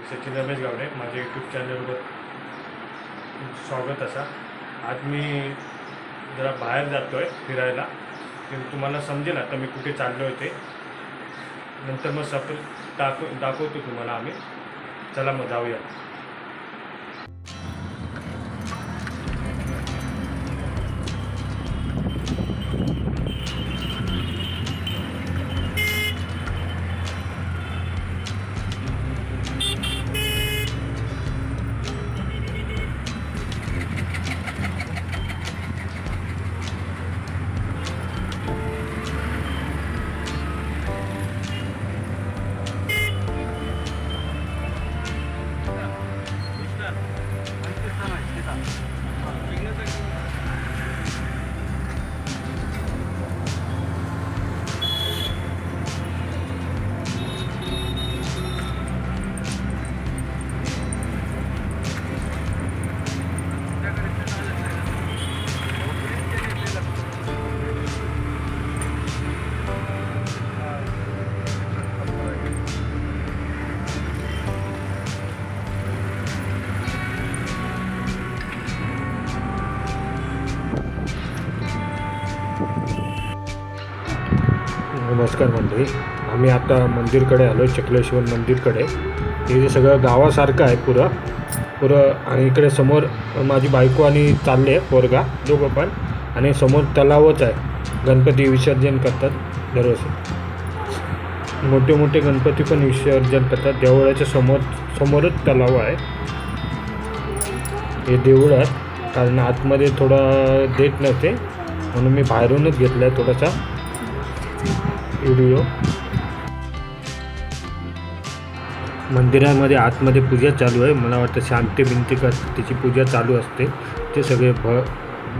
सचिन रमेश गावडे माझ्या यूट्यूब चॅनलवर स्वागत असा. आज मी जरा बाहेर जातो आहे फिरायला, की तुम्हाला समजेल आता मी कुठे चाललो होते. नंतर मग दाखवतो तुम्हाला आम्ही. चला मग जाऊया. नमस्कार मंडळी, आम्ही आता मंदिरकडे आलो, चक्लेश्वर मंदिरकडे. हे सगळं गावासारखं आहे पुरं आणि इकडे समोर माझी बायको आणि चालले पोरगा दोघं पण. आणि समोर तलावच आहे, गणपती विसर्जन करतात दरवर्षी. मोठे मोठे गणपती पण विसर्जन करतात. देवळाच्या समोरच तलाव आहे. हे देऊळ आहे, कारण आतमध्ये थोडा देत नव्हते म्हणून मी बाहेरूनच घेतला आहे थोडासा व्हिडिओ. मंदिरामध्ये आतमध्ये पूजा चालू आहे. मला वाटतं शांती भिंती त्याची पूजा चालू असते. ते सगळे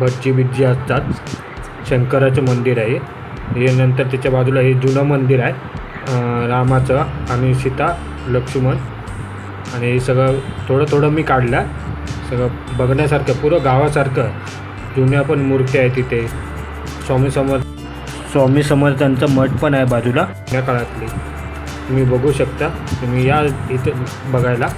भटजी बिज्जी असतात. शंकराचं मंदिर आहे हे. नंतर त्याच्या बाजूला हे जुनं मंदिर आहे रामाचं आणि सीता लक्ष्मण. आणि हे सगळं थोडं मी काढलं. सगळं बघण्यासारखं पुरं गावासारखं. जुन्या पण मूर्त्या आहेत तिथे. स्वामी समर्थांचा मठ पण आहे बाजूला. या काळातली तुम्ही बघू शकता. तुम्ही या इथे बघायला.